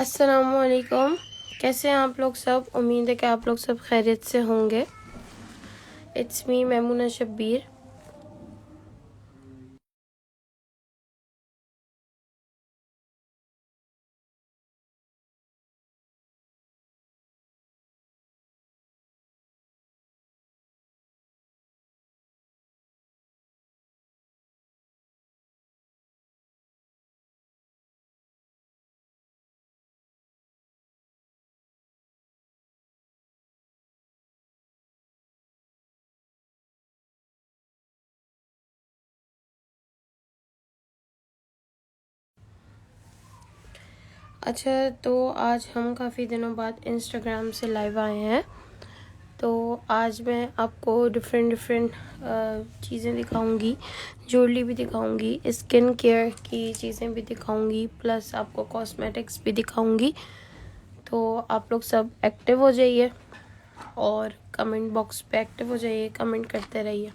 अस्सलामुअलैकुम। कैसे हैं आप लोग सब? उम्मीद है कि आप लोग सब खैरियत से होंगे। It's me Maimoona Shabbir. अच्छा, तो आज हम काफ़ी दिनों बाद इंस्टाग्राम से लाइव आए हैं। तो आज मैं आपको डिफरेंट चीज़ें दिखाऊंगी, ज्वेलरी भी दिखाऊंगी, स्किन केयर की चीज़ें भी दिखाऊंगी, प्लस आपको कॉस्मेटिक्स भी दिखाऊंगी। तो आप लोग सब एक्टिव हो जाइए और कमेंट बॉक्स पे एक्टिव हो जाइए, कमेंट करते रहिए।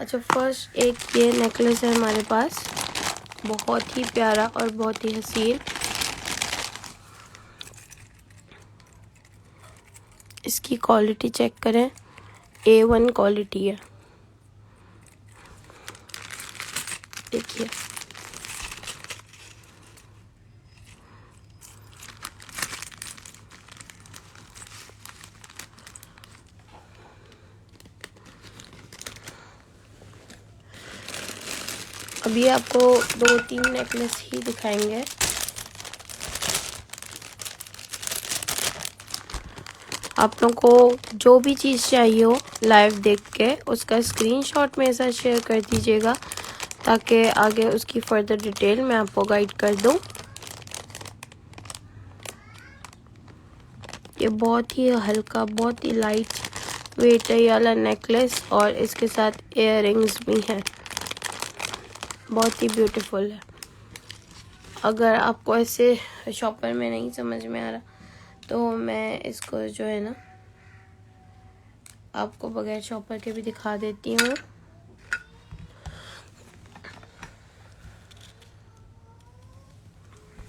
अच्छा, फर्स्ट एक ये नेकलेस है हमारे पास, बहुत ही प्यारा और बहुत ही हसीन। इसकी क्वालिटी चेक करें, A1 क्वालिटी है। देखिए, अभी आपको 2-3 नेकलेस ही दिखाएंगे। आप लोगों को जो भी चीज़ चाहिए हो लाइव देख के उसका स्क्रीनशॉट मेरे साथ शेयर कर दीजिएगा, ताकि आगे उसकी फर्दर डिटेल मैं आपको गाइड कर दूँ। ये बहुत ही हल्का, बहुत ही लाइट वेट है ये वाला नेकलेस, और इसके साथ इयररिंग्स भी हैं, बहुत ही ब्यूटीफुल है। अगर आपको ऐसे शॉपर में नहीं समझ में आ रहा तो मैं इसको जो है ना आपको बगैर शॉपर के भी दिखा देती हूँ।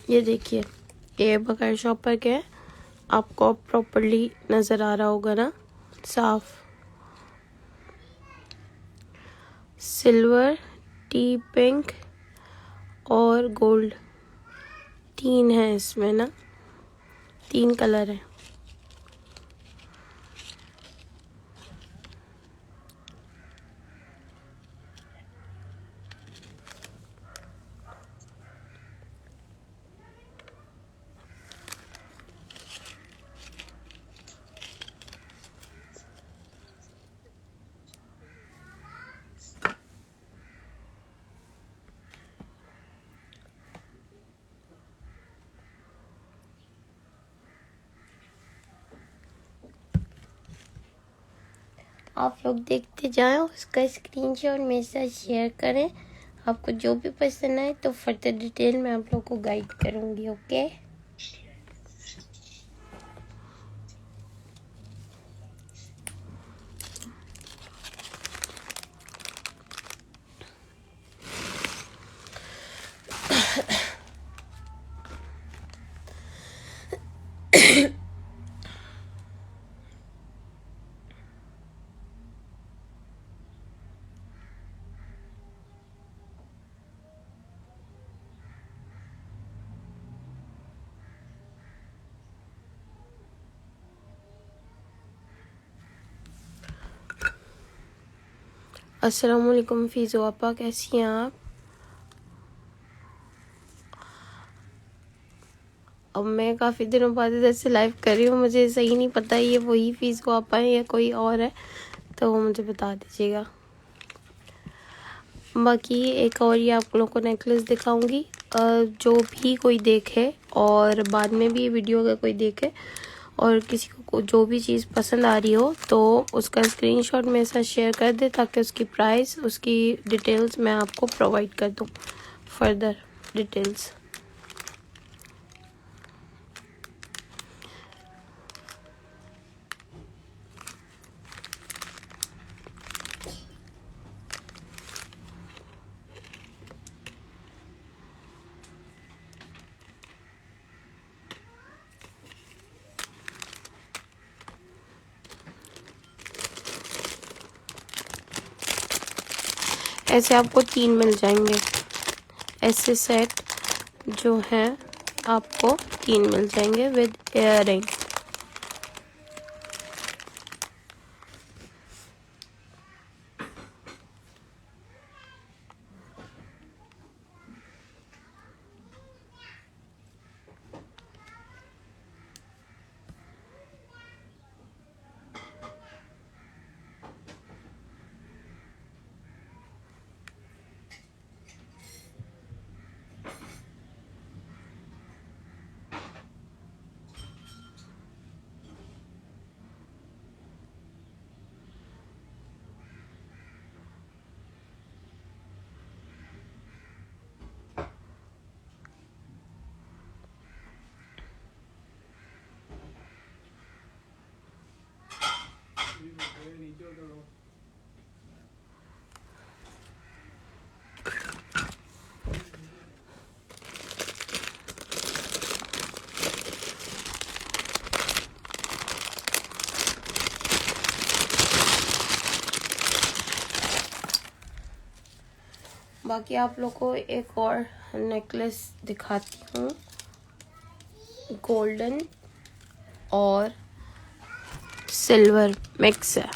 ये देखिए, ये बगैर शॉपर के आपको प्रॉपरली नज़र आ रहा होगा ना, साफ। सिल्वर, टी पिंक और गोल्ड, 3 है इसमें ना, 3 कलर है। आप लोग देखते जाएं, उसका स्क्रीनशॉट मेरे साथ शेयर करें। आपको जो भी पसंद आए तो फर्दर डिटेल में आप लोग को गाइड करूँगी। ओके, अस्सलाम वालेकुम फ़ीज़ो आपा, कैसी हैं आप? अब मैं काफ़ी दिनों बाद इधर से लाइव कर रही हूँ, मुझे सही नहीं पता ये वही फ़ीज़ो आपा है या कोई और है, तो वो मुझे बता दीजिएगा। बाकी एक और ये आप लोगों को नेकलेस दिखाऊंगी, जो भी कोई देखे और बाद में भी ये वीडियो अगर कोई देखे और किसी को जो भी चीज़ पसंद आ रही हो तो उसका स्क्रीनशॉट मेरे साथ शेयर कर दे, ताकि उसकी प्राइस, उसकी डिटेल्स मैं आपको प्रोवाइड कर दूँ, फर्दर डिटेल्स। ऐसे आपको 3 मिल जाएंगे। ऐसे सेट जो हैं आपको 3 मिल जाएंगे विद इयररिंग। बाकी आप लोग को एक और नेकलेस दिखाती हूँ, गोल्डन और सिल्वर मिक्स है,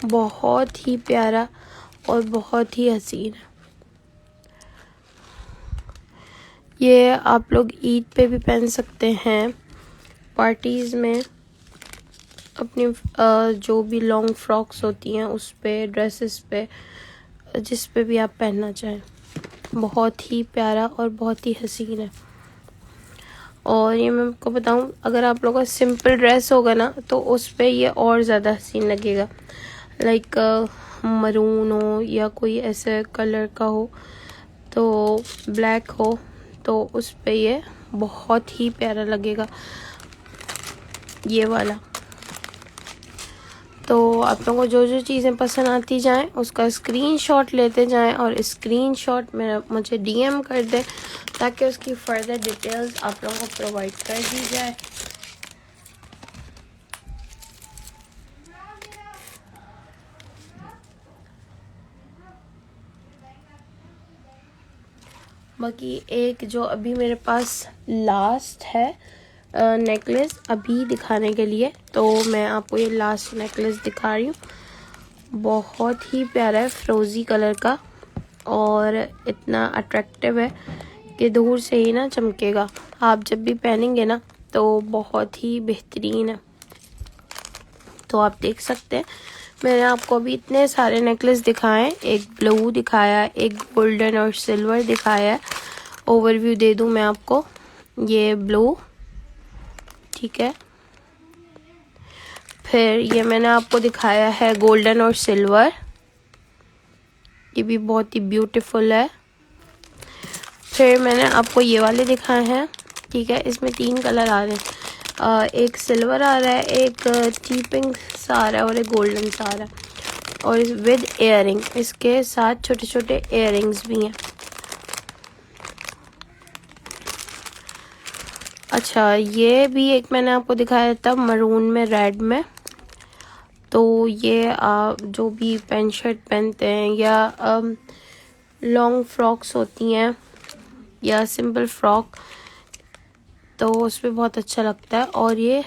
बहुत ही प्यारा और बहुत ही हसीन है। ये आप लोग ईद पे भी पहन सकते हैं, पार्टीज़ में, अपनी जो भी लॉन्ग फ्रॉक्स होती हैं उस पे, ड्रेसेस पे, जिस पे भी आप पहनना चाहें। बहुत ही प्यारा और बहुत ही हसीन है। और ये मैं आपको बताऊं, अगर आप लोगों का सिंपल ड्रेस होगा ना तो उस पे ये और ज़्यादा हसीन लगेगा। लाइक मरून हो या कोई ऐसे कलर का हो, तो ब्लैक हो, तो उस पे ये बहुत ही प्यारा लगेगा, ये वाला। तो आप लोगों को जो जो चीज़ें पसंद आती जाएं उसका स्क्रीनशॉट लेते जाएं और स्क्रीनशॉट में मुझे डीएम कर दें, ताकि उसकी फर्दर डिटेल्स आप लोगों को प्रोवाइड कर दी जाए। बाकी एक जो अभी मेरे पास लास्ट है नेकलेस अभी दिखाने के लिए, तो मैं आपको ये लास्ट नेकलेस दिखा रही हूँ। बहुत ही प्यारा है, फ्रोजी कलर का, और इतना अट्रैक्टिव है कि दूर से ही ना चमकेगा। आप जब भी पहनेंगे ना तो बहुत ही बेहतरीन है। तो आप देख सकते हैं, मैंने आपको अभी इतने सारे नेकलेस दिखाए, एक ब्लू दिखाया, एक गोल्डन और सिल्वर दिखाया है। ओवरव्यू दे दूं मैं आपको, ये ब्लू, ठीक है, फिर ये मैंने आपको दिखाया है गोल्डन और सिल्वर, ये भी बहुत ही ब्यूटीफुल है। फिर मैंने आपको ये वाले दिखाए हैं, ठीक है, इसमें 3 कलर आ रहे हैं, एक सिल्वर आ रहा है, एक टी-पिंक सा आ रहा है और एक गोल्डन सा आ रहा है, और विद इयररिंग, इसके साथ छोटे छोटे इयररिंग्स भी हैं। अच्छा, ये भी एक मैंने आपको दिखाया था मरून में रेड में। तो ये जो भी पैंट शर्ट पहनते हैं या लॉन्ग फ्रॉक्स होती हैं या सिंपल फ्रॉक, तो उस पर बहुत अच्छा लगता है। और ये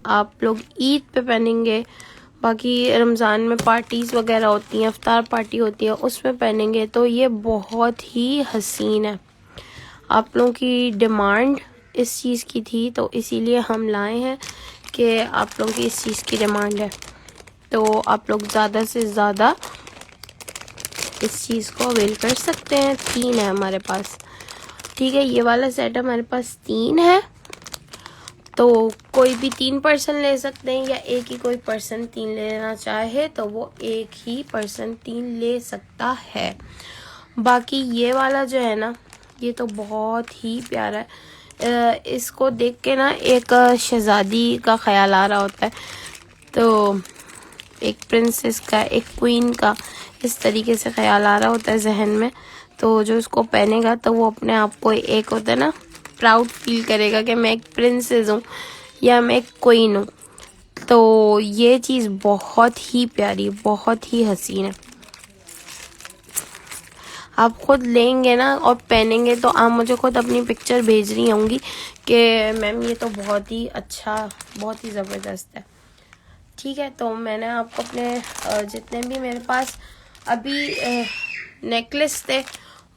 आप लोग ईद पे पहनेंगे, बाकी रमज़ान में पार्टीज़ वगैरह होती हैं, इफ्तार पार्टी होती है, उसमें पहनेंगे तो ये बहुत ही हसीन है। आप लोगों की डिमांड इस चीज़ की थी, तो इसीलिए हम लाए हैं कि आप लोगों की इस चीज़ की डिमांड है, तो आप लोग ज़्यादा से ज़्यादा इस चीज़ को अवेल कर सकते हैं। 3 है हमारे पास, ठीक है, ये वाला सेट हमारे पास 3 है। तो कोई भी 3 पर्सन ले सकते हैं, या एक ही कोई पर्सन 3 लेना चाहे तो वो एक ही पर्सन 3 ले सकता है। बाकी ये वाला जो है ना, ये तो बहुत ही प्यारा है। इसको देख के ना एक शहजादी का ख्याल आ रहा होता है, तो एक प्रिंसेस का, एक क्वीन का, इस तरीके से ख्याल आ रहा होता है जहन में। तो जो इसको पहनेगा तो वो अपने आप को, एक होता है ना, प्राउड फील करेगा कि मैं एक प्रिंसेस हूँ या मैं एक क्वीन हूँ। तो ये चीज़ बहुत ही प्यारी, बहुत ही हसीन है। आप खुद लेंगे ना और पहनेंगे तो आप मुझे खुद अपनी पिक्चर भेज रही होंगी कि मैम ये तो बहुत ही अच्छा, बहुत ही ज़बरदस्त है। ठीक है, तो मैंने आपको अपने जितने भी मेरे पास अभी नेकलेस थे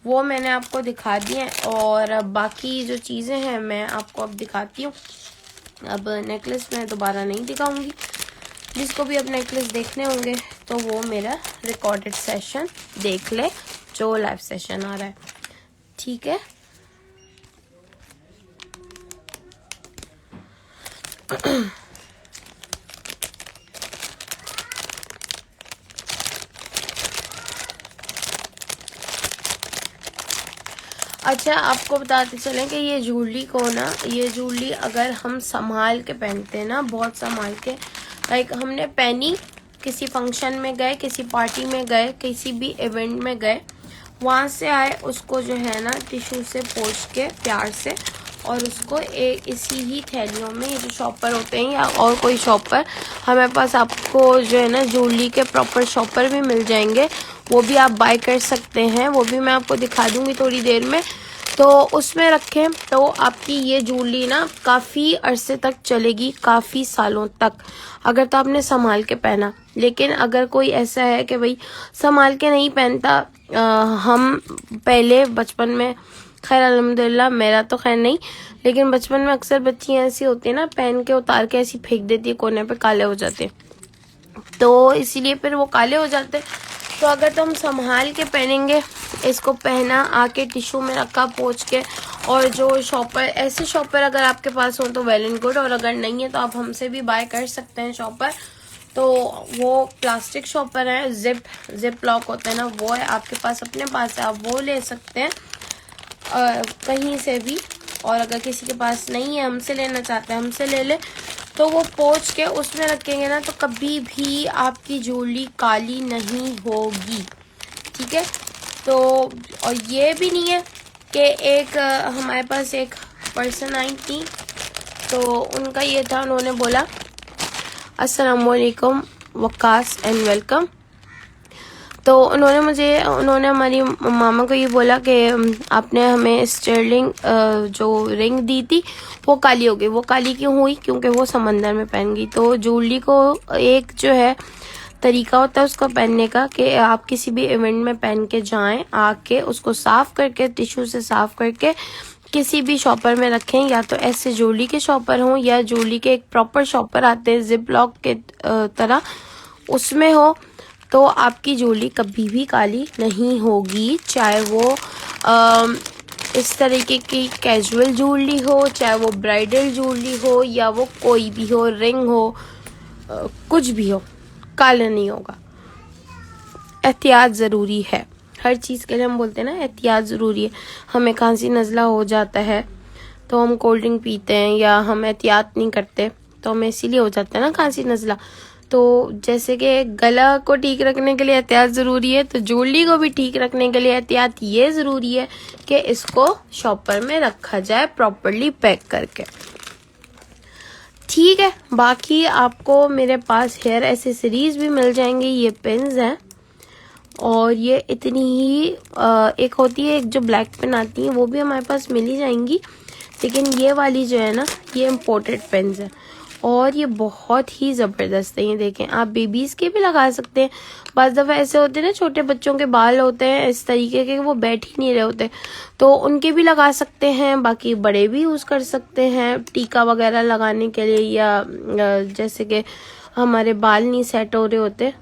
वो मैंने आपको दिखा दिए और बाकी जो चीज़ें हैं मैं आपको अब दिखाती हूँ। अब नेकलेस मैं दोबारा नहीं दिखाऊंगी, जिसको भी अब नेकलेस देखने होंगे तो वो मेरा रिकॉर्डेड सेशन देख ले, जो लाइव सेशन आ रहा है। ठीक है, अच्छा आपको बताते चलें कि ये ज्वेलरी को ना, ये ज्वेलरी अगर हम संभाल के पहनते हैं ना, बहुत संभाल के, लाइक हमने पहनी, किसी फंक्शन में गए, किसी पार्टी में गए, किसी भी इवेंट में गए, वहाँ से आए, उसको जो है ना टिश्यू से पोंछ के प्यार से और उसको इसी ही थैलियों में, ये जो शॉपर होते हैं या और कोई शॉपर हमारे पास, आपको जो है ना ज्वेलरी के प्रॉपर शॉपर भी मिल जाएंगे, वो भी आप बाय कर सकते हैं, वो भी मैं आपको दिखा दूंगी थोड़ी देर में। तो उसमें रखें तो आपकी ये ज्वेलरी ना काफ़ी अरसे तक चलेगी, काफ़ी सालों तक, अगर तो आपने संभाल के पहना। लेकिन अगर कोई ऐसा है कि भाई संभाल के नहीं पहनता, हम पहले बचपन में, खैर अल्हम्दुलिल्लाह मेरा तो खैर नहीं, लेकिन बचपन में अक्सर बच्चियाँ ऐसी होती है ना, पहन के उतार के ऐसी फेंक देती है कोने पे, काले हो जाते, तो इसीलिए फिर वो काले हो जाते। तो अगर तो हम संभाल के पहनेंगे, इसको पहना, आके टिश्यू में रखा पोंछ के, और जो शॉपर, ऐसे शॉपर अगर आपके पास हो तो वेल एंड गुड, और अगर नहीं है तो आप हमसे भी बाय कर सकते हैं शॉपर। तो वो प्लास्टिक शॉपर है, जिप लॉक होता है ना, वो है आपके पास, अपने पास है, आप वो ले सकते हैं कहीं से भी। और अगर किसी के पास नहीं है, हमसे लेना चाहते हैं, हमसे ले ले, तो वो पोंछ के उसमें रखेंगे ना तो कभी भी आपकी ज्वेलरी काली नहीं होगी। ठीक है, तो और ये भी नहीं है कि एक हमारे पास एक पर्सन आई थी, तो उनका ये था, उन्होंने बोला अस्सलामुअलैकुम वकास एंड वेलकम। तो उन्होंने हमारी मामा को ये बोला कि आपने हमें स्टर्लिंग जो रिंग दी थी वो काली हो गई। वो काली क्यों हुई? क्योंकि वो समंदर में पहन गई। तो ज्वेलरी को एक जो है तरीका होता है उसको पहनने का कि आप किसी भी इवेंट में पहन के जाएं, आके उसको साफ करके, टिश्यू से साफ करके किसी भी शॉपर में रखें, या तो ऐसे ज्वेलरी के शॉपर हों या ज्वेलरी के एक प्रॉपर शॉपर आते हैं जिप लॉक के तरह, उसमें हो, तो आपकी ज्वेलरी कभी भी काली नहीं होगी। चाहे वो इस तरीके की कैजुअल ज्वेलरी हो, चाहे वो ब्राइडल ज्वेलरी हो, या वो कोई भी हो, रिंग हो, कुछ भी हो, काला नहीं होगा। एहतियात ज़रूरी है, हर चीज़ के लिए हम बोलते हैं ना एहतियात ज़रूरी है। हमें खांसी नज़ला हो जाता है तो हम कोल्ड ड्रिंक पीते हैं, या हम एहतियात नहीं करते तो हमें इसीलिए हो जाता है ना खांसी नज़ला। तो जैसे कि गला को ठीक रखने के लिए एहतियात ज़रूरी है, तो ज्वेलरी को भी ठीक रखने के लिए एहतियात ये ज़रूरी है कि इसको शॉपर में रखा जाए प्रॉपरली पैक करके। ठीक है, बाकी आपको मेरे पास हेयर एसेसरीज भी मिल जाएंगी। ये पिन्स हैं और ये इतनी ही एक होती है, एक जो ब्लैक पेन आती है वो भी हमारे पास मिल ही जाएंगी, लेकिन ये वाली जो है ना ये इम्पोर्टेड पेन्स है और ये बहुत ही ज़बरदस्त है। ये देखें, आप बेबीज़ के भी लगा सकते हैं। बाज़ दफ़ा ऐसे होते हैं ना, छोटे बच्चों के बाल होते हैं इस तरीके के, वो बैठ ही नहीं रहे होते, तो उनके भी लगा सकते हैं। बाकी बड़े भी यूज़ कर सकते हैं टीका वगैरह लगाने के लिए, या जैसे कि हमारे बाल नहीं सेट हो रहे होते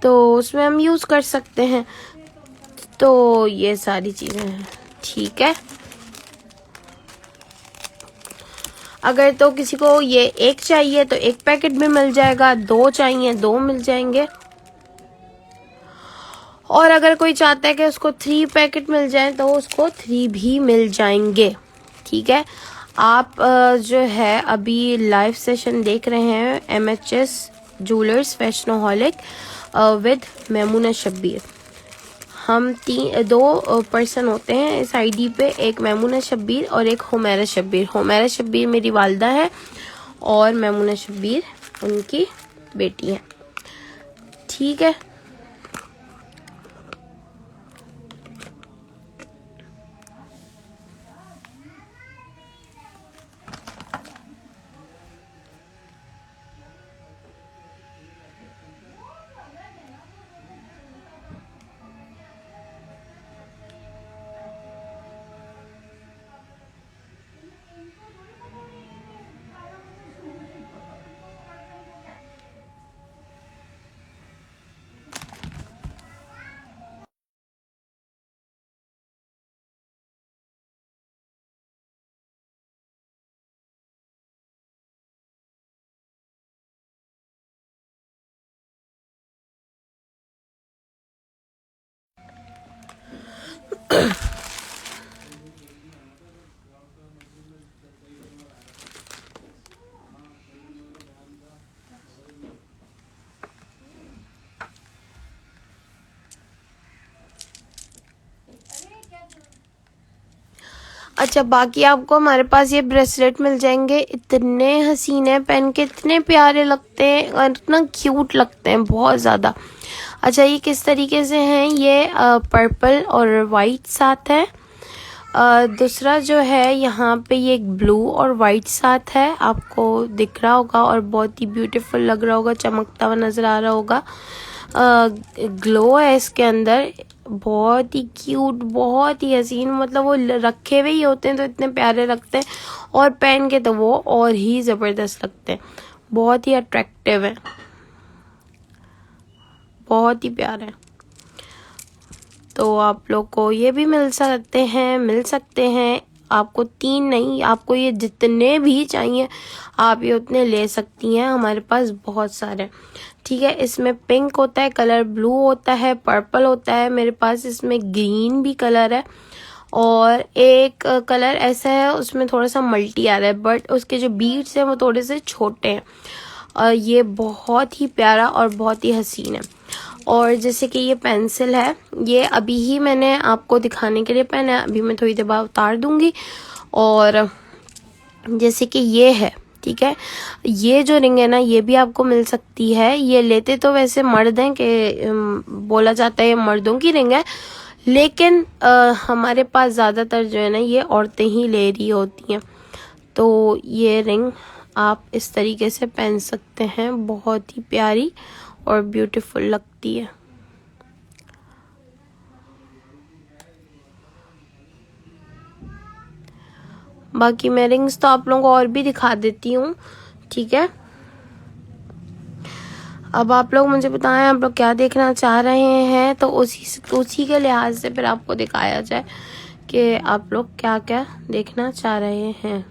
तो उसमें हम यूज़ कर सकते हैं। तो ये सारी चीज़ें हैं। ठीक है, अगर तो किसी को ये एक चाहिए तो एक पैकेट भी मिल जाएगा, दो चाहिए दो मिल जाएंगे, और अगर कोई चाहता है कि उसको 3 पैकेट मिल जाए तो उसको 3 भी मिल जाएंगे। ठीक है, आप जो है अभी लाइव सेशन देख रहे हैं MHS jewellers फैशनोहॉलिक with Maimuna Shabbir. हम 2 पर्सन होते हैं इस आईडी पे, एक मेमुना शब्बीर और एक हुमैरा शब्बीर। हुमैरा शब्बीर मेरी वालदा है और मेमुना शब्बीर उनकी बेटी है। ठीक है, अच्छा, बाकी आपको हमारे पास ये ब्रेसलेट मिल जाएंगे। इतने हसीन है, पहन के इतने प्यारे लगते हैं और इतना क्यूट लगते हैं, बहुत ज़्यादा। अच्छा, ये किस तरीके से हैं, ये पर्पल और वाइट साथ है। दूसरा जो है यहाँ पे ये एक ब्लू और वाइट साथ है, आपको दिख रहा होगा और बहुत ही ब्यूटीफुल लग रहा होगा, चमकता हुआ नज़र आ रहा होगा। ग्लो है इसके अंदर, बहुत ही क्यूट, बहुत ही हसीन। मतलब वो रखे हुए ही होते हैं तो इतने प्यारे लगते हैं, और पहन के तो वो और ही ज़बरदस्त लगते हैं, बहुत ही अट्रैक्टिव है, बहुत ही प्यारे हैं। तो आप लोग को ये भी मिल सकते हैं। आपको 3 नहीं, आपको ये जितने भी चाहिए आप ये उतने ले सकती हैं, हमारे पास बहुत सारे। ठीक है, इसमें पिंक होता है कलर, ब्लू होता है, पर्पल होता है, मेरे पास इसमें ग्रीन भी कलर है, और एक कलर ऐसा है उसमें थोड़ा सा मल्टी आ रहा है, बट उसके जो बीड्स हैं वो थोड़े से छोटे हैं। और ये बहुत ही प्यारा और बहुत ही हसीन है। और जैसे कि ये पेंसिल है, ये अभी ही मैंने आपको दिखाने के लिए पहना है, अभी मैं थोड़ी देर बाद उतार दूंगी। और जैसे कि ये है, ठीक है, ये जो रिंग है ना, ये भी आपको मिल सकती है। ये लेते तो वैसे मर्द हैं, कि बोला जाता है ये मर्दों की रिंग है, लेकिन हमारे पास ज़्यादातर जो है ना ये औरतें ही ले रही होती हैं। तो ये रिंग आप इस तरीके से पहन सकते हैं, बहुत ही प्यारी और ब्यूटीफुल लगती है। बाकी मैं रिंग्स तो आप लोगों को और भी दिखा देती हूँ, ठीक है। अब आप लोग मुझे बताएं आप लोग क्या देखना चाह रहे हैं, तो उसी के लिहाज से फिर आपको दिखाया जाए कि आप लोग क्या क्या देखना चाह रहे हैं।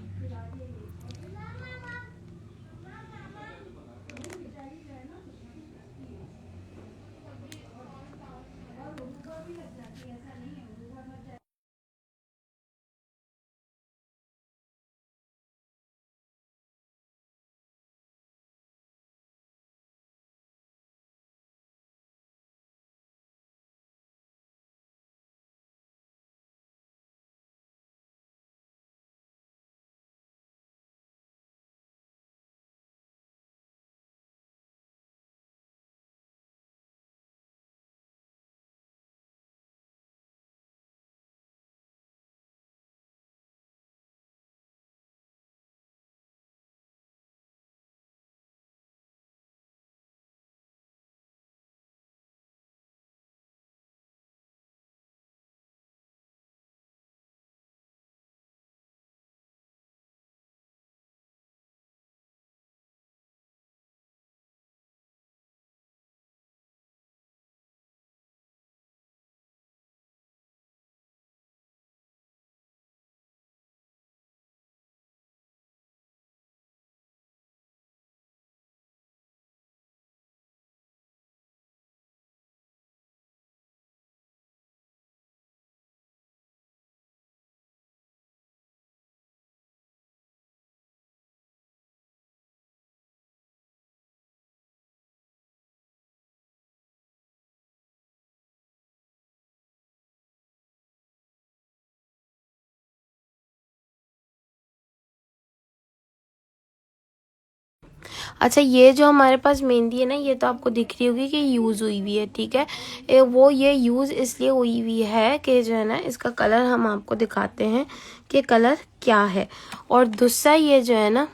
अच्छा, ये जो हमारे पास मेहंदी है ना, ये तो आपको दिख रही होगी कि यूज़ हुई हुई है, ठीक है। ये यूज़ इसलिए हुई हुई है कि जो है ना, इसका कलर हम आपको दिखाते हैं कि कलर क्या है। और दूसरा ये जो है ना,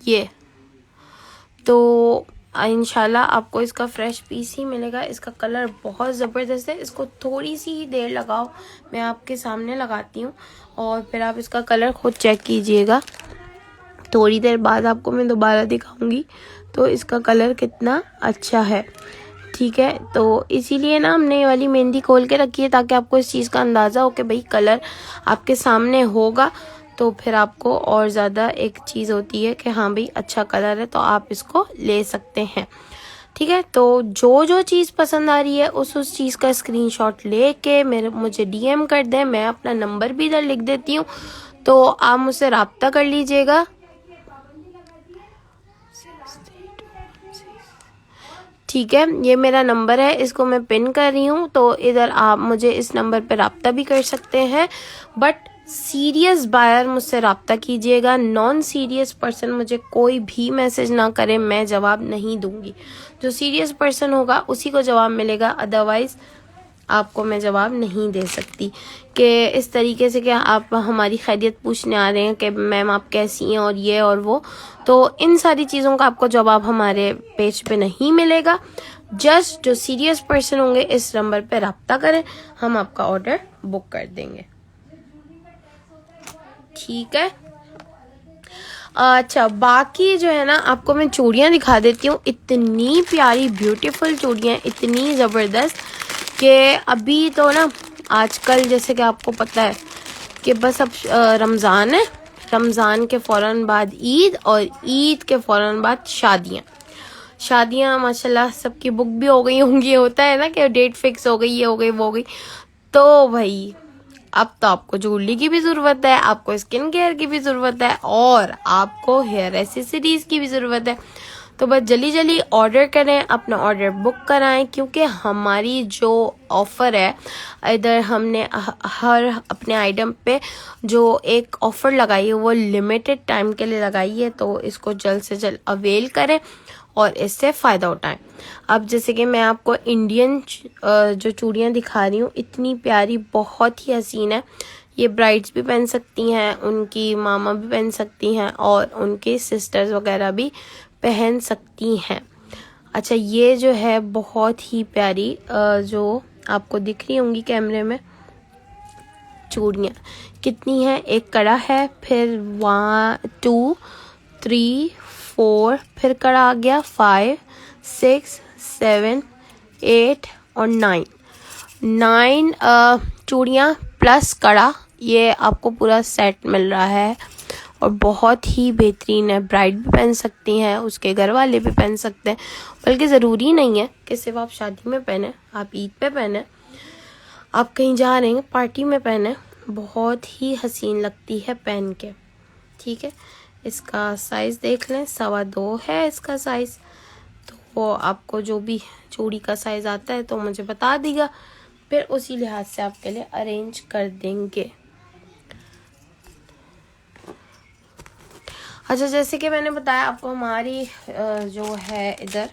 ये तो इंशाल्लाह आपको इसका फ्रेश पीस ही मिलेगा। इसका कलर बहुत ज़बरदस्त है, इसको थोड़ी सी ही देर लगाओ, मैं आपके सामने लगाती हूँ और फिर आप इसका कलर खुद चेक कीजिएगा। थोड़ी देर बाद आपको मैं दोबारा दिखाऊंगी तो इसका कलर कितना अच्छा है, ठीक है। तो इसीलिए ना हमने ये वाली मेहंदी खोल के रखी है, ताकि आपको इस चीज़ का अंदाज़ा हो कि भाई कलर आपके सामने होगा, तो फिर आपको और ज़्यादा एक चीज़ होती है कि हाँ भाई अच्छा कलर है तो आप इसको ले सकते हैं। ठीक है। तो जो जो चीज़ पसंद आ रही है उस चीज़ का स्क्रीनशॉट लेके मुझे डीएम कर दें। मैं अपना नंबर भी इधर लिख देती हूँ, तो आप मुझसे रब्ता कर लीजिएगा। ठीक है, ये मेरा नंबर है, इसको मैं पिन कर रही हूँ, तो इधर आप मुझे इस नंबर पे रब्ता भी कर सकते हैं। बट सीरियस बायर मुझसे रब्ता कीजिएगा, नॉन सीरियस पर्सन मुझे कोई भी मैसेज ना करे, मैं जवाब नहीं दूंगी। जो सीरियस पर्सन होगा उसी को जवाब मिलेगा, अदरवाइज आपको मैं जवाब नहीं दे सकती। कि इस तरीके से कि आप हमारी खैरियत पूछने आ रहे हैं कि मैम आप कैसी हैं और ये और वो, तो इन सारी चीज़ों का आपको जवाब हमारे पेज पे नहीं मिलेगा। जस्ट जो सीरियस पर्सन होंगे इस नंबर पे रब्ता करें, हम आपका ऑर्डर बुक कर देंगे। ठीक है। अच्छा, बाकी जो है ना, आपको मैं चूड़ियाँ दिखा देती हूँ। इतनी प्यारी ब्यूटीफुल चूड़ियाँ, इतनी ज़बरदस्त कि अभी तो ना आजकल जैसे कि आपको पता है कि बस अब रमज़ान है, रमज़ान के फ़ौरन बाद ईद, और ईद के फ़ौरन बाद शादियाँ माशाल्लाह सबकी बुक भी हो गई होंगी। होता है ना कि डेट फिक्स हो गई, ये हो गई वो हो गई। तो भाई अब तो आपको ज्वेलरी की भी ज़रूरत है, आपको स्किन केयर की भी ज़रूरत है, और आपको हेयर एसेसरीज की भी ज़रूरत है। तो बस जल्दी जल्दी ऑर्डर करें, अपना ऑर्डर बुक कराएं, क्योंकि हमारी जो ऑफ़र है, इधर हमने हर अपने आइटम पे जो एक ऑफ़र लगाई है वो लिमिटेड टाइम के लिए लगाई है। तो इसको जल्द से जल्द अवेल करें और इससे फ़ायदा उठाएं। अब जैसे कि मैं आपको इंडियन जो चूड़ियाँ दिखा रही हूँ, इतनी प्यारी, बहुत ही हसीन है। ये ब्राइड्स भी पहन सकती हैं, उनकी मामा भी पहन सकती हैं, और उनके सिस्टर्स वगैरह भी पहन सकती हैं। अच्छा, ये जो है बहुत ही प्यारी जो आपको दिख रही होंगी कैमरे में चूड़ियाँ कितनी है। एक कड़ा है, फिर 1 2 3 4, फिर कड़ा आ गया 5 6 7 8 और 9 चूड़ियाँ प्लस कड़ा, ये आपको पूरा सेट मिल रहा है और बहुत ही बेहतरीन है। ब्राइड भी पहन सकती हैं, उसके घर वाले भी पहन सकते हैं, बल्कि ज़रूरी नहीं है कि सिर्फ आप शादी में पहने, आप ईद पे पहने, आप कहीं जा रहे हैं पार्टी में पहने, बहुत ही हसीन लगती है पहन के। ठीक है, इसका साइज़ देख लें, 2.25 है इसका साइज़। तो वो आपको जो भी चूड़ी का साइज़ आता है तो मुझे बता दीजिएगा, फिर उसी लिहाज से आपके लिए अरेंज कर देंगे। अच्छा, जैसे कि मैंने बताया आपको, हमारी जो है इधर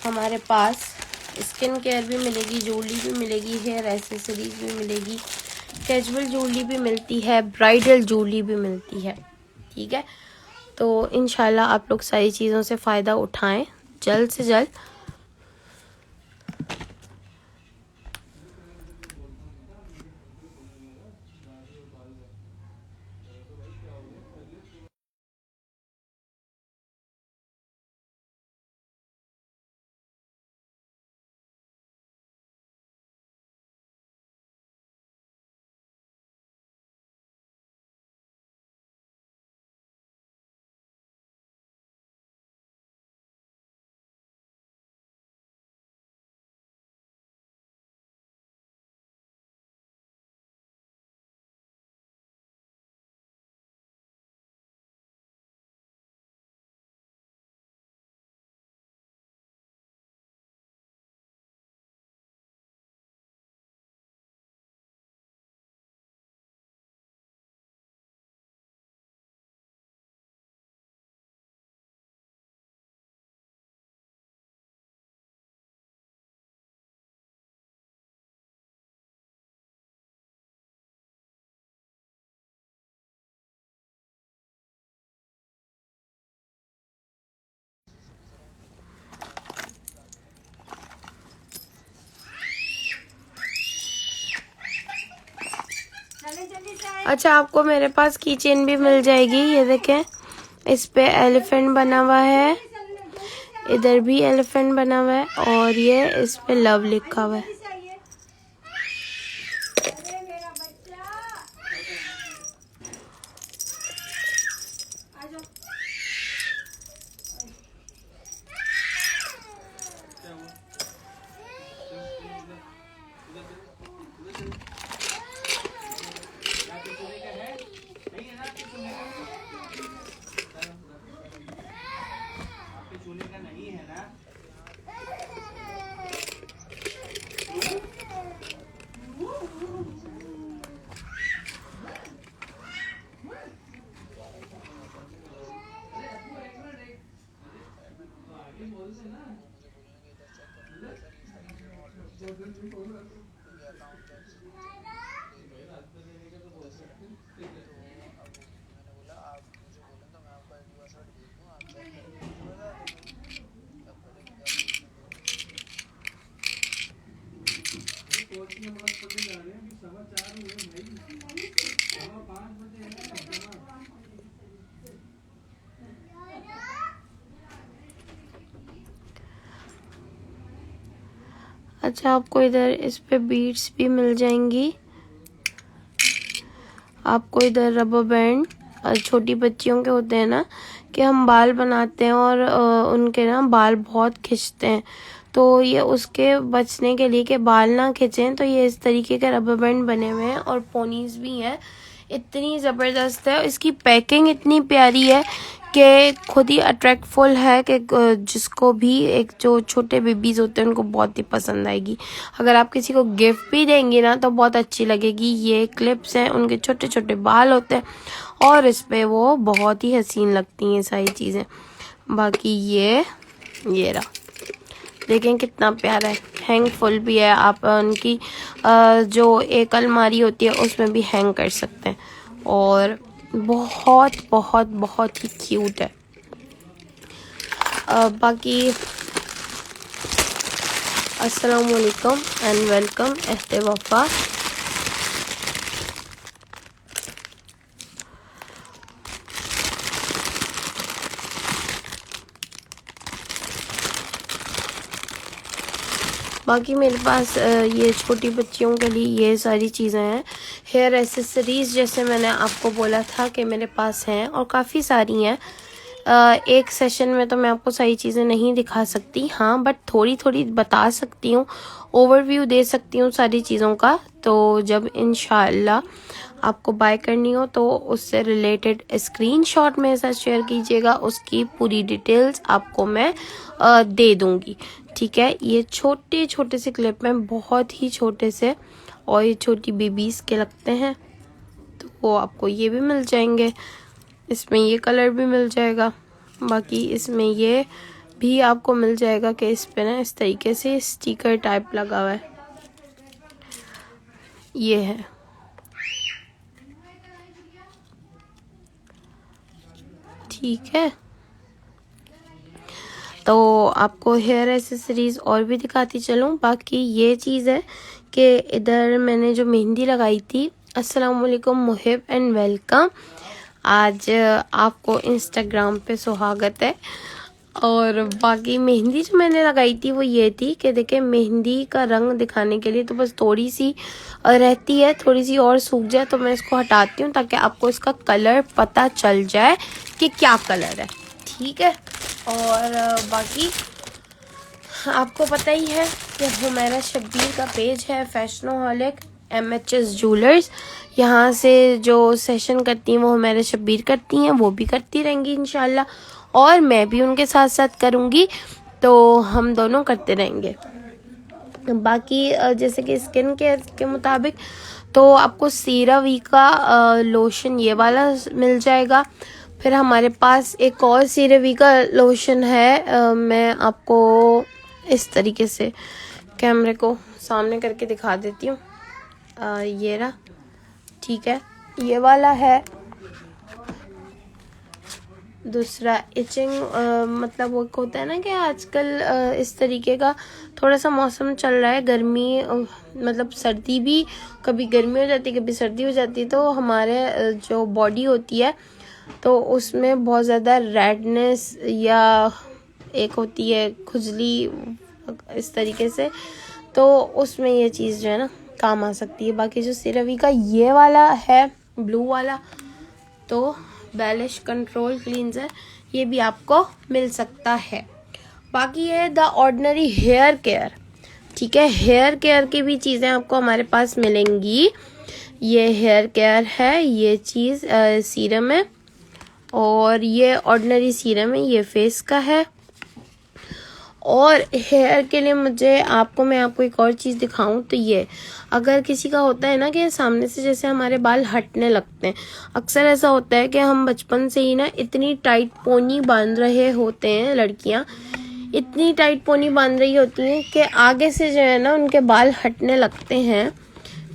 हमारे पास स्किन केयर भी मिलेगी, ज्वेलरी भी मिलेगी, हेयर एसेसरीज भी मिलेगी, कैजुअल ज्वेलरी भी मिलती है, ब्राइडल ज्वेलरी भी मिलती है। ठीक है, तो इंशाल्लाह आप लोग सारी चीज़ों से फ़ायदा उठाएं जल्द से जल्द। अच्छा, आपको मेरे पास की चेन भी मिल जाएगी। ये देखें, इस पे एलिफेंट बना हुआ है, इधर भी एलिफेंट बना हुआ है, और ये इस पे लव लिखा हुआ है। अच्छा, आपको इधर इस पे बीड्स भी मिल जाएंगी। आपको इधर रबर बैंड, छोटी बच्चियों के होते हैं ना कि हम बाल बनाते हैं और उनके ना बाल बहुत खिंचते हैं, तो ये उसके बचने के लिए कि बाल ना खिंचें, तो ये इस तरीके के रबर बैंड बने हुए हैं और पोनीज भी हैं। इतनी ज़बरदस्त है, इसकी पैकिंग इतनी प्यारी है कि खुद ही अट्रैक्टफुल है कि जिसको भी, एक जो छोटे बेबीज होते हैं उनको बहुत ही पसंद आएगी। अगर आप किसी को गिफ्ट भी देंगे ना तो बहुत अच्छी लगेगी। ये क्लिप्स हैं, उनके छोटे छोटे बाल होते हैं और इस पे वो बहुत ही हसीन लगती हैं सारी चीज़ें। बाकी ये रहा, देखें कितना प्यारा है, हैंगफुल भी है। आप उनकी जो एक अलमारी होती है उसमें भी हैंग कर सकते हैं और बहुत बहुत बहुत ही क्यूट है। बाकी अस्सलाम वालेकुम एंड वेलकम एहते वफा। बाकी मेरे पास ये छोटी बच्चियों के लिए ये सारी चीज़ें हैं। हेयर एसेसरीज़ जैसे मैंने आपको बोला था कि मेरे पास हैं और काफ़ी सारी हैं। एक सेशन में तो मैं आपको सारी चीज़ें नहीं दिखा सकती, हाँ, बट थोड़ी थोड़ी बता सकती हूँ, ओवरव्यू दे सकती हूँ सारी चीज़ों का। तो जब इंशाअल्लाह आपको बाय करनी हो तो उससे रिलेटेड स्क्रीनशॉट मेरे साथ शेयर कीजिएगा, उसकी पूरी डिटेल्स आपको मैं दे दूँगी, ठीक है। ये छोटे छोटे से क्लिप में, बहुत ही छोटे से, और ये छोटी बेबीज़ के लगते हैं, तो वो आपको ये भी मिल जाएंगे। इसमें ये कलर भी मिल जाएगा। बाकी इसमें ये भी आपको मिल जाएगा कि इस पे ना इस तरीके से स्टिकर टाइप लगा हुआ है, ये है। ठीक है, तो आपको हेयर एसेसरीज और भी दिखाती चलूँ। बाकी ये चीज़ है कि इधर मैंने जो मेहंदी लगाई थी, अस्सलाम वालेकुम मुहिब एंड वेलकम। आज आपको इंस्टाग्राम पे सुहागत है। और बाकी मेहंदी जो मैंने लगाई थी वो ये थी कि देखिए, मेहंदी का रंग दिखाने के लिए तो बस थोड़ी सी रहती है, थोड़ी सी और सूख जाए तो मैं इसको हटाती हूँ ताकि आपको इसका कलर पता चल जाए कि क्या कलर है, ठीक है। और बाकी आपको पता ही है कि हुमैरा शब्बीर का पेज है फैशनोहॉलिक MHS ज्वेलर्स। यहाँ से जो सेशन करती हैं वो हुमैरा शब्बीर करती हैं, वो भी करती रहेंगी इंशाल्लाह, और मैं भी उनके साथ साथ करूँगी, तो हम दोनों करते रहेंगे। बाकी जैसे कि स्किन केयर के मुताबिक तो आपको सीरावी का लोशन ये वाला मिल जाएगा। फिर हमारे पास एक और सीरावी का लोशन है, मैं आपको इस तरीके से कैमरे को सामने करके दिखा देती हूँ। ये रहा, ठीक है, ये वाला है। दूसरा इचिंग, मतलब वो होता है ना कि आजकल इस तरीके का थोड़ा सा मौसम चल रहा है, गर्मी मतलब सर्दी भी, कभी गर्मी हो जाती है कभी सर्दी हो जाती है, तो हमारे जो बॉडी होती है तो उसमें बहुत ज़्यादा रेडनेस या एक होती है खुजली इस तरीके से, तो उसमें ये चीज़ जो है ना काम आ सकती है। बाकी जो सीरावी का ये वाला है ब्लू वाला, तो बैलिश कंट्रोल क्लींजर, ये भी आपको मिल सकता है। बाकी है द ऑर्डिनरी हेयर केयर, ठीक है, हेयर केयर की भी चीज़ें आपको हमारे पास मिलेंगी। ये हेयर केयर है, ये चीज़ सीरम है, और ये ऑर्डिनरी सीरम है, ये फेस का है। और हेयर के लिए मैं आपको एक और चीज़ दिखाऊं तो ये, अगर किसी का होता है ना कि सामने से जैसे हमारे बाल हटने लगते हैं, अक्सर ऐसा होता है कि हम बचपन से ही ना इतनी टाइट पोनी बांध रहे होते हैं लड़कियां, इतनी टाइट पोनी बांध रही होती हैं कि आगे से जो है ना उनके बाल हटने लगते हैं,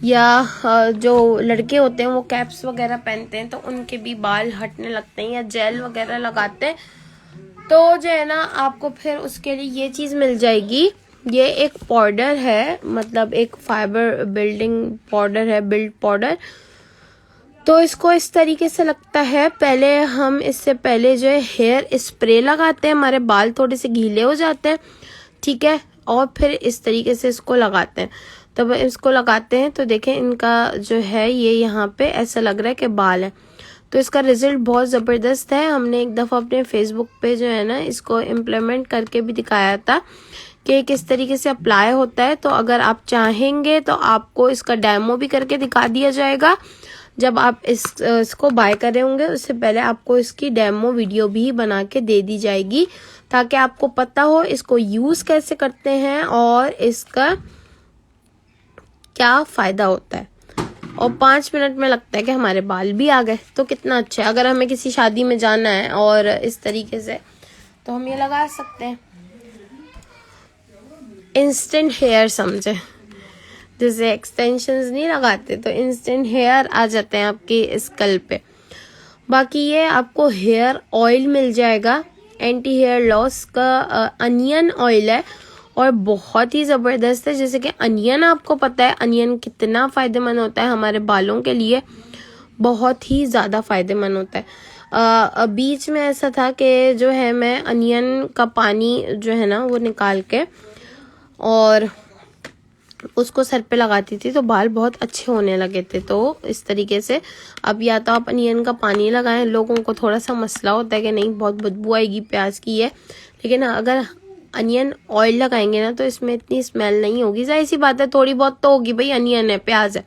या जो लड़के होते हैं वो कैप्स वगैरह पहनते हैं तो उनके भी बाल हटने लगते हैं, या जेल वगैरह लगाते हैं तो जो है ना आपको फिर उसके लिए ये चीज़ मिल जाएगी। ये एक पाउडर है, मतलब एक फाइबर बिल्डिंग पाउडर है, बिल्ड पाउडर। तो इसको इस तरीके से लगता है, पहले हम इससे पहले जो है हेयर स्प्रे लगाते हैं, हमारे बाल थोड़े से गीले हो जाते हैं, ठीक है, और फिर इस तरीके से इसको लगाते हैं। तब इसको लगाते हैं तो देखें इनका जो है ये यहाँ पे ऐसा लग रहा है कि बाल है। तो इसका रिजल्ट बहुत ज़बरदस्त है। हमने एक दफ़ा अपने फेसबुक पे जो है ना इसको इम्प्लीमेंट करके भी दिखाया था कि किस तरीके से अप्लाई होता है। तो अगर आप चाहेंगे तो आपको इसका डेमो भी करके दिखा दिया जाएगा। जब आप इसको बाय कर रहे होंगे उससे पहले आपको इसकी डेमो वीडियो भी बना के दे दी जाएगी, ताकि आपको पता हो इसको यूज़ कैसे करते हैं और इसका क्या फ़ायदा होता है। और 5 मिनट में लगता है कि हमारे बाल भी आ गए, तो कितना अच्छा है। अगर हमें किसी शादी में जाना है और इस तरीके से, तो हम ये लगा सकते हैं। इंस्टेंट हेयर समझे, जैसे एक्सटेंशंस नहीं लगाते तो इंस्टेंट हेयर आ जाते हैं आपकी स्कल पे। बाकी ये आपको हेयर ऑयल मिल जाएगा, एंटी हेयर लॉस का अनियन ऑयल है और बहुत ही ज़बरदस्त है। जैसे कि अनियन, आपको पता है अनियन कितना फ़ायदेमंद होता है हमारे बालों के लिए, बहुत ही ज़्यादा फ़ायदेमंद होता है। बीच में ऐसा था कि जो है मैं अनियन का पानी जो है ना वो निकाल के और उसको सर पे लगाती थी तो बाल बहुत अच्छे होने लगे थे। तो इस तरीके से अब या तो आप अनियन का पानी लगाएं, लोगों को थोड़ा सा मसला होता है कि नहीं बहुत बदबू आएगी प्याज की है, लेकिन अगर अनियन ऑयल लगाएंगे ना तो इसमें इतनी स्मेल नहीं होगी। जाहिर सी बात है थोड़ी बहुत तो होगी, भाई अनियन है, प्याज है,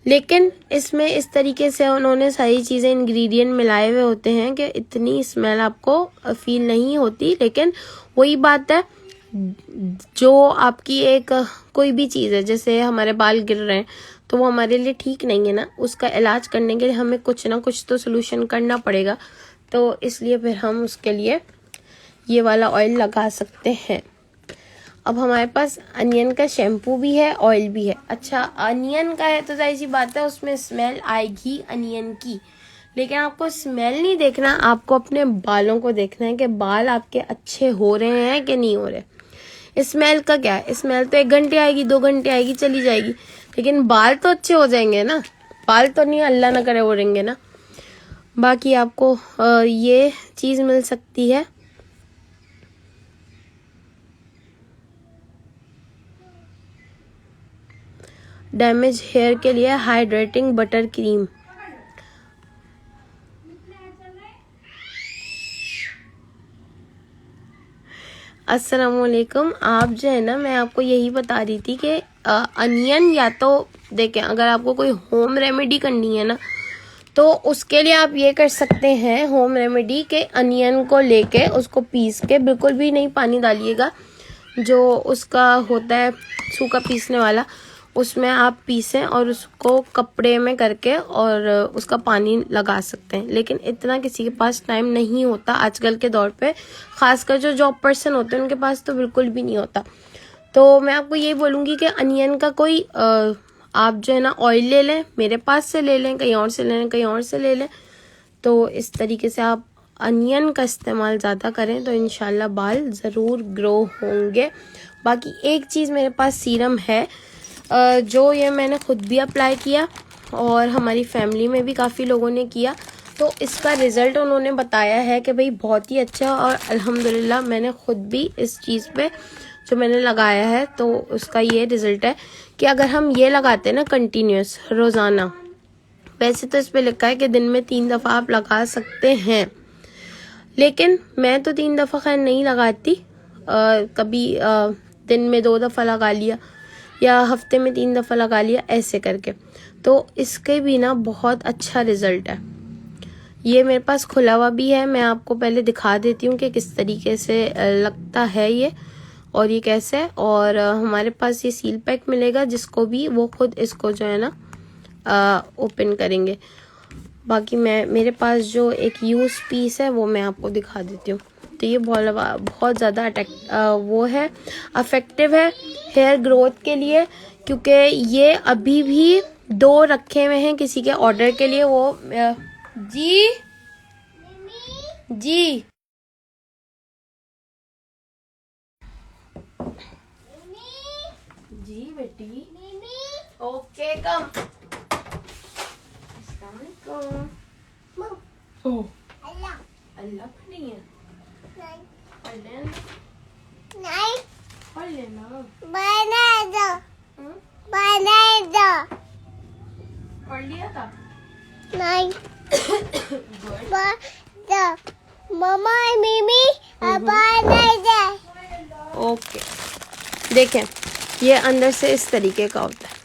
लेकिन इसमें इस तरीके से उन्होंने सारी चीज़ें इंग्रेडिएंट मिलाए हुए होते हैं कि इतनी स्मेल आपको फील नहीं होती। लेकिन वही बात है, जो आपकी एक कोई भी चीज़ है, जैसे हमारे बाल गिर रहे हैं तो वो हमारे लिए ठीक नहीं है ना, उसका इलाज करने के लिए हमें कुछ ना कुछ तो सोल्यूशन करना पड़ेगा। तो इसलिए फिर हम उसके लिए ये वाला ऑयल लगा सकते हैं। अब हमारे पास अनियन का शैम्पू भी है, ऑयल भी है। अच्छा, अनियन का है तो जाहिर सी बात है उसमें स्मेल आएगी अनियन की, लेकिन आपको स्मेल नहीं देखना, आपको अपने बालों को देखना है कि बाल आपके अच्छे हो रहे हैं कि नहीं हो रहे। स्मेल का क्या है, स्मेल तो 1 घंटे आएगी, 2 घंटे आएगी, चली जाएगी, लेकिन बाल तो अच्छे हो जाएंगे ना। बाल तो नहीं अल्लाह ना करे उड़ेंगे ना। बाकी आपको ये चीज़ मिल सकती है। डैमेज हेयर के लिए हाइड्रेटिंग बटर क्रीम। अस्सलामुअलैकुम। आप जो है ना, मैं आपको यही बता रही थी कि अनियन, या तो देखें अगर आपको कोई होम रेमेडी करनी है ना तो उसके लिए आप ये कर सकते हैं होम रेमेडी के अनियन को लेके उसको पीस के, बिल्कुल भी नहीं पानी डालिएगा, जो उसका होता है सूखा पीसने वाला, उसमें आप पीसें और उसको कपड़े में करके और उसका पानी लगा सकते हैं। लेकिन इतना किसी के पास टाइम नहीं होता आजकल के दौर पे, खासकर जो जॉब पर्सन होते हैं उनके पास तो बिल्कुल भी नहीं होता। तो मैं आपको यही बोलूँगी कि अनियन का कोई आप जो है ना ऑयल ले लें, मेरे पास से ले लें, कहीं और से ले लें, कहीं और से ले लें। तो इस तरीके से आप अनियन का इस्तेमाल ज़्यादा करें तो इंशाल्लाह बाल ज़रूर ग्रो होंगे। बाकी एक चीज़ मेरे पास सीरम है, जो ये मैंने खुद भी अप्लाई किया और हमारी फैमिली में भी काफ़ी लोगों ने किया, तो इसका रिज़ल्ट उन्होंने बताया है कि भाई बहुत ही अच्छा, और अल्हम्दुलिल्लाह मैंने खुद भी इस चीज़ पे जो मैंने लगाया है तो उसका ये रिज़ल्ट है कि अगर हम ये लगाते हैं ना कंटिन्यूस रोज़ाना, वैसे तो इस पे लिखा है कि दिन में 3 दफ़ा आप लगा सकते हैं, लेकिन मैं तो 3 दफ़ा खैर नहीं लगाती, कभी दिन में 2 दफ़ा लगा लिया या हफ्ते में 3 दफ़ा लगा लिया, ऐसे करके। तो इसके भी ना बहुत अच्छा रिज़ल्ट है। ये मेरे पास खुला हुआ भी है, मैं आपको पहले दिखा देती हूँ कि किस तरीके से लगता है ये और ये कैसे है। और हमारे पास ये सील पैक मिलेगा, जिसको भी वो खुद इसको जो है ना ओपन करेंगे। बाकी मेरे पास जो एक यूज पीस है वो मैं आपको दिखा देती हूँ। तो ये बहुत ज़्यादा वो है, अफेक्टिव है हेयर ग्रोथ के लिए, क्योंकि ये अभी भी 2 रखे हुए हैं किसी के ऑर्डर के लिए। वो जी जी जी बेटी, ओके कम। ओ अल्लाह पढ़ रही है, पढ़ लेना, पढ़ लेना, पढ़ लिया था। मम्मा मिमी ओके, देखें ये अंदर से इस तरीके का होता है।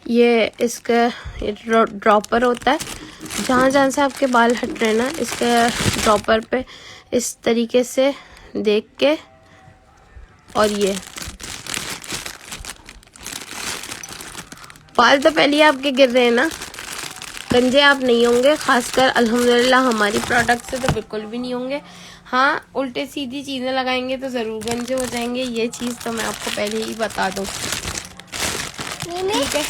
ये इसका ड्रॉपर होता है, जहाँ जहाँ से आपके बाल हट रहे हैं ना, इसके ड्रॉपर पे इस तरीके से देख के, और ये बाल तो पहले ही आपके गिर रहे हैं ना, गंजे आप नहीं होंगे, खासकर अल्हम्दुलिल्लाह हमारी प्रोडक्ट से तो बिल्कुल भी नहीं होंगे। हाँ, उल्टे सीधी चीज़ें लगाएंगे तो ज़रूर गंजे हो जाएंगे, ये चीज़ तो मैं आपको पहले ही बता दूँ। ठीक है,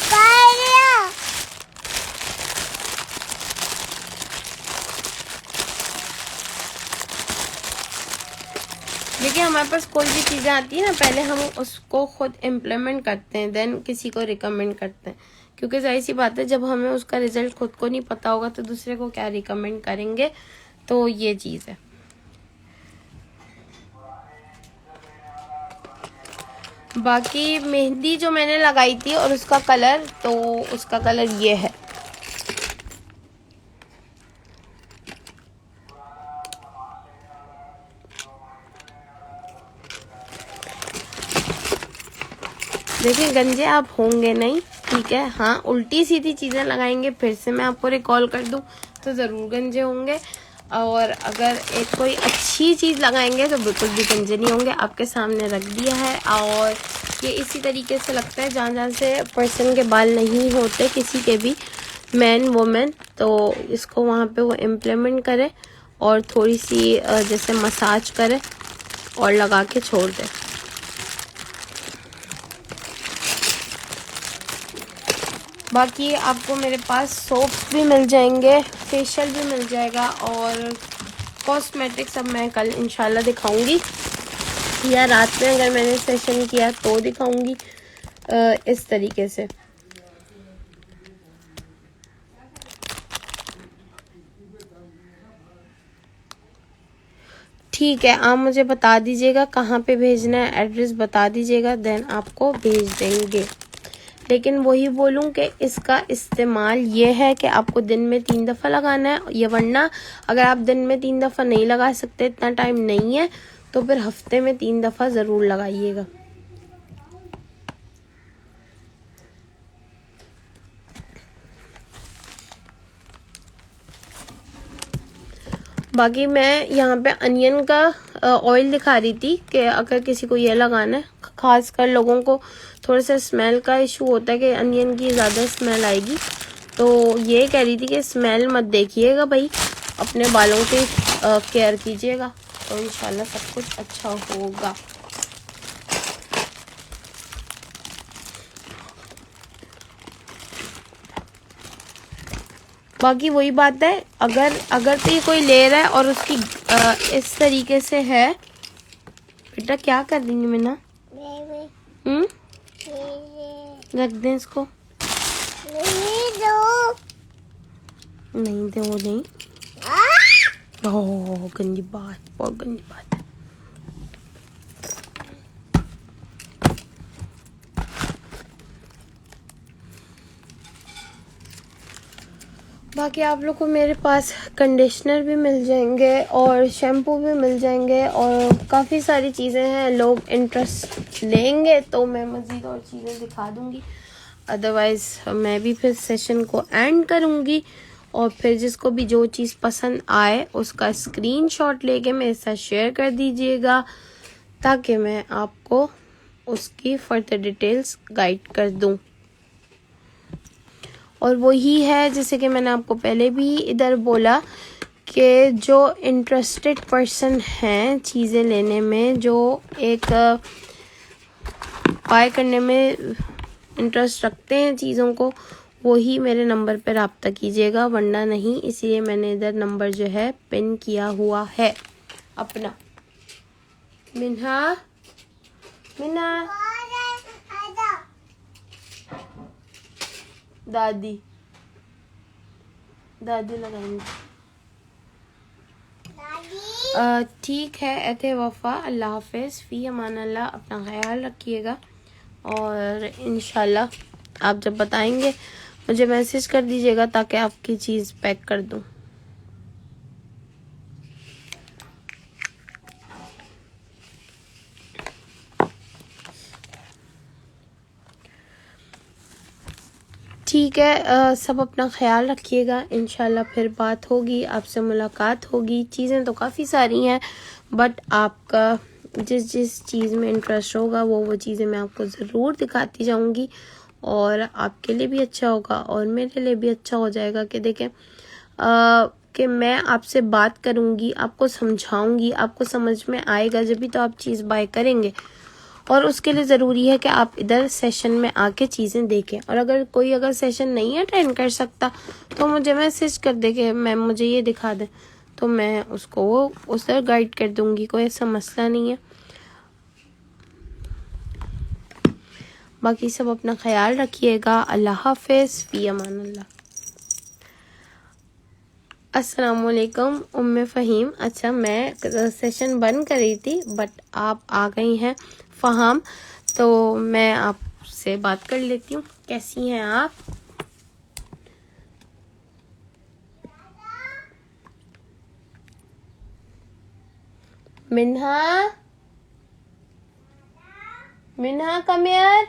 देखिए हमारे पास कोई भी चीज़ें आती है ना, पहले हम उसको खुद इम्प्लीमेंट करते हैं, देन किसी को रिकमेंड करते हैं, क्योंकि जाहिर सी बात है जब हमें उसका रिजल्ट खुद को नहीं पता होगा तो दूसरे को क्या रिकमेंड करेंगे। तो ये चीज़ है। बाकी मेहंदी जो मैंने लगाई थी और उसका कलर, तो उसका कलर ये है। देखिए गंजे आप होंगे नहीं, ठीक है। हाँ, उल्टी सीधी चीज़ें लगाएंगे, फिर से मैं आपको रिकॉल कर दूं, तो ज़रूर गंजे होंगे। और अगर एक कोई अच्छी चीज़ लगाएंगे तो बिल्कुल भी गंजे नहीं होंगे। आपके सामने रख दिया है, और ये इसी तरीके से लगता है जहाँ जहाँ से पर्सन के बाल नहीं होते, किसी के भी, मैन वुमेन, तो इसको वहाँ पे वो इम्प्लीमेंट करे और थोड़ी सी जैसे मसाज करे और लगा के छोड़ दे। बाकी आपको मेरे पास सोप्स भी मिल जाएंगे, फेशियल भी मिल जाएगा, और कॉस्मेटिक्स अब मैं कल इंशाल्लाह दिखाऊंगी, या रात में अगर मैंने सेशन किया तो दिखाऊंगी इस तरीके से। ठीक है, आप मुझे बता दीजिएगा कहाँ पे भेजना है, एड्रेस बता दीजिएगा, देन आपको भेज देंगे। लेकिन वही बोलूं कि इसका इस्तेमाल ये है कि आपको दिन में 3 दफ़ा लगाना है, ये वरना अगर आप दिन में 3 दफ़ा नहीं लगा सकते, इतना टाइम नहीं है, तो फिर हफ्ते में 3 दफ़ा ज़रूर लगाइएगा। बाकी मैं यहाँ पे अनियन का ऑयल दिखा रही थी कि अगर किसी को ये लगाना है, खासकर लोगों को थोड़ा सा स्मेल का इशू होता है कि अनियन की ज़्यादा स्मेल आएगी, तो ये कह रही थी कि स्मेल मत देखिएगा भाई, अपने बालों की केयर कीजिएगा, तो इंशाल्लाह सब कुछ अच्छा होगा। बाकी वही बात है, अगर तो ये कोई ले रहा है और उसकी इस तरीके से है, बेटा क्या कर रही है मीना? रख दें इसको, नहीं दे वो नहीं। ओह गंदी बात, बहुत गंदी बात है। बाकी आप लोग को मेरे पास कंडीशनर भी मिल जाएंगे और शैम्पू भी मिल जाएंगे और काफ़ी सारी चीज़ें हैं। लोग इंटरेस्ट लेंगे तो मैं मज़ीद और चीज़ें दिखा दूँगी, अदरवाइज़ मैं भी फिर सेशन को एंड करूँगी। और फिर जिसको भी जो चीज़ पसंद आए उसका स्क्रीनशॉट लेके मेरे साथ शेयर कर दीजिएगा, ताकि मैं आपको उसकी फर्दर डिटेल्स गाइड कर दूँ। और वही है जैसे कि मैंने आपको पहले भी इधर बोला कि जो इंटरेस्टेड पर्सन हैं चीज़ें लेने में, जो एक बाय करने में इंटरेस्ट रखते हैं चीज़ों को, वही मेरे नंबर पर रब्ता कीजिएगा, वरना नहीं। इसलिए मैंने इधर नंबर जो है पिन किया हुआ है अपना। मिन्हा, मिन्हा, दादी दादी लगाएंगे। ठीक है एते वफ़ा, अल्लाह हाफ़िज़, फ़ी अमान अल्लाह। अपना ख्याल रखिएगा और इंशाल्लाह आप जब बताएंगे मुझे मैसेज कर दीजिएगा ताकि आपकी चीज़ पैक कर दूं। ठीक है, सब अपना ख्याल रखिएगा। इंशाल्लाह फिर बात होगी, आपसे मुलाकात होगी। चीज़ें तो काफ़ी सारी हैं, बट आपका जिस जिस चीज़ में इंटरेस्ट होगा वो चीज़ें मैं आपको ज़रूर दिखाती जाऊंगी, और आपके लिए भी अच्छा होगा और मेरे लिए भी अच्छा हो जाएगा कि देखें कि मैं आपसे बात करूंगी, आपको समझाऊंगी, आपको समझ में आएगा, जब भी तो आप चीज़ बाय करेंगे। और उसके लिए ज़रूरी है कि आप इधर सेशन में आके चीज़ें देखें। और अगर कोई सेशन नहीं अटेंड कर सकता तो मुझे मैसेज कर दे कि मैम मुझे ये दिखा दें, तो मैं उसको वो उस तरह गाइड कर दूंगी, कोई ऐसा मसला नहीं है। बाकी सब अपना ख्याल रखिएगा। अल्लाह हाफ़िज़, फ़ी अमान अल्लाह। अस्सलामुअलैकुम उम्मे फ़हीम। अच्छा, मैं सेशन बंद कर रही थी बट आप आ गई हैं फ़हाम, तो मैं आपसे बात कर लेती हूँ। कैसी हैं आप? मिन्हा, मिन्हा कम हियर।